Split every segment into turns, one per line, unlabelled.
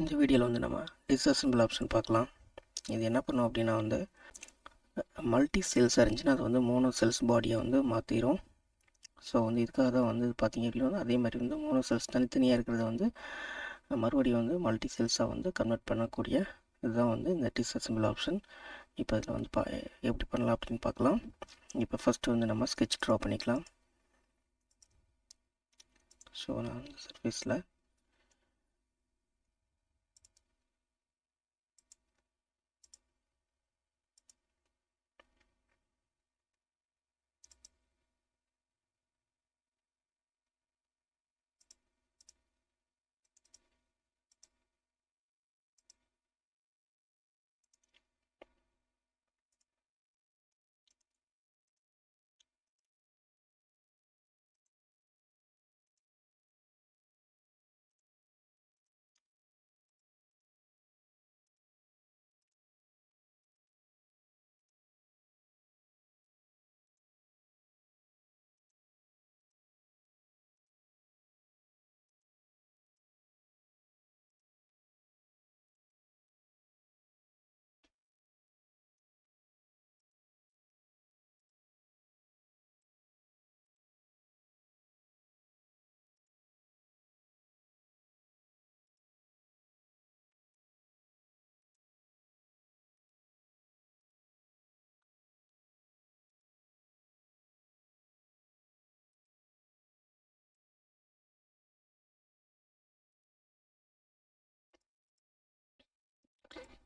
இந்த வீடியோவில் வந்து நம்ம டிஸ்அசெம்பிள் ஆப்ஷன் பார்க்கலாம். இது என்ன பண்ணும் அப்படின்னா வந்து மல்டி செல்ஸாக இருந்துச்சுன்னா அது வந்து மோனோ செல்ஸ் பாடியை வந்து மாற்றிடும். ஸோ வந்து இதுக்காக தான் வந்து பார்த்திங்க அப்படின்னா வந்து அதே மாதிரி வந்து மோனோ செல்ஸ் தனித்தனியாக இருக்கிறத வந்து மறுபடியும் வந்து மல்டி செல்ஸாக வந்து கன்வெர்ட் பண்ணக்கூடிய இதுதான் வந்து இந்த டிஸ்அசெம்பிள் ஆப்ஷன். இப்போ இதில் வந்து எப்படி பண்ணலாம் அப்படின்னு பார்க்கலாம். இப்போ ஃபஸ்ட்டு வந்து நம்ம ஸ்கெட்ச் ட்ரா பண்ணிக்கலாம். ஸோ நான் அந்த சர்ஃபேஸில்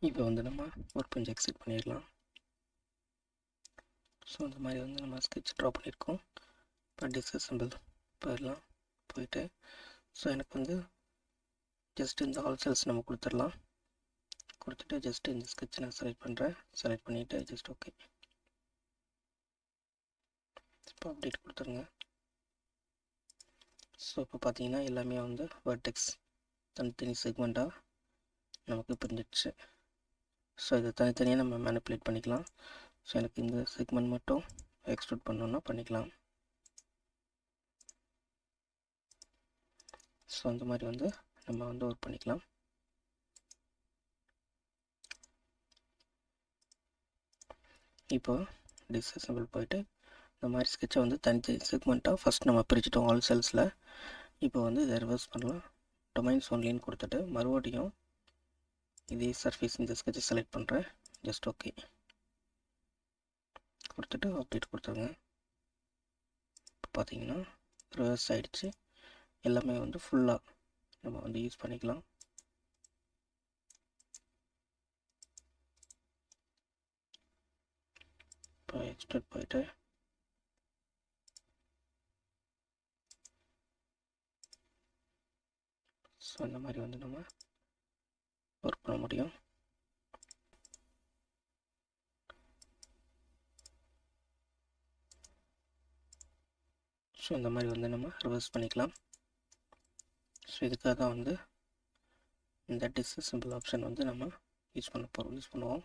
இப்போ வந்து நம்ம ஒர்க் கொஞ்சம் எக்ஸிட் பண்ணிடலாம். ஸோ இந்த மாதிரி வந்து நம்ம ஸ்கெட்ச் ட்ரா பண்ணியிருக்கோம். இப்போ டிஸ்அசெம்பிள் போயிடலாம். போயிட்டு ஸோ எனக்கு வந்து ஜஸ்ட் இந்த ஆல் செல்ஸ் நம்ம கொடுத்துடலாம். கொடுத்துட்டு ஜஸ்ட் இந்த ஸ்கெட்ச் நான் செலக்ட் பண்ணுறேன். செலக்ட் பண்ணிவிட்டு ஜஸ்ட் ஓகே. இப்போ அப்டேட் கொடுத்துருங்க. ஸோ இப்போ பார்த்தீங்கன்னா எல்லாமே வந்து வெர்டெக்ஸ் தனித்தனி செக்மெண்ட்டாக நமக்கு பிரிஞ்சிடுச்சு. ஸோ இதை தனித்தனியாக நம்ம மேனிப்புலேட் பண்ணிக்கலாம். ஸோ எனக்கு இந்த செக்மெண்ட் மட்டும் எக்ஸ்ட்ரூட் பண்ணோன்னா பண்ணிக்கலாம். ஸோ அந்த மாதிரி வந்து நம்ம வந்து ஒர்க் பண்ணிக்கலாம். இப்போ டிஸ்அசெம்பிள் போயிட்டு இந்த மாதிரி ஸ்கெட்சை வந்து தனித்தனி செக்மெண்ட்டாக ஃபஸ்ட் நம்ம பிரிச்சுட்டோம் ஆல் செல்ஸில். இப்போ வந்து இதை ரிவர்ஸ் பண்ணலாம். டொமைன்ஸ் ஒன்லின்னு கொடுத்துட்டு மறுபடியும் இதே சர்ஃபேஸ் இந்த ஸ்கெட்சை செலக்ட் பண்ணுறேன். ஜஸ்ட் ஓகே கொடுத்துட்டு அப்டேட் கொடுத்துருங்க. இப்போ பார்த்தீங்கன்னா ரிவர்ஸ் ஆகிடுச்சு. எல்லாமே வந்து ஃபுல்லாக நம்ம வந்து யூஸ் பண்ணிக்கலாம். இப்போ எக்ஸ்ட்ரூட் போயிட்டு ஸோ இந்த மாதிரி வந்து நம்ம ஒர்க் பண்ண முடியும். ஸோ இந்த மாதிரி வந்து நம்ம ரிவர்ஸ் பண்ணிக்கலாம். ஸோ இதுக்காக தான் வந்து இந்த டிஸ்அசெம்பிள் ஆப்ஷன் வந்து நம்ம யூஸ் பண்ணுவோம்.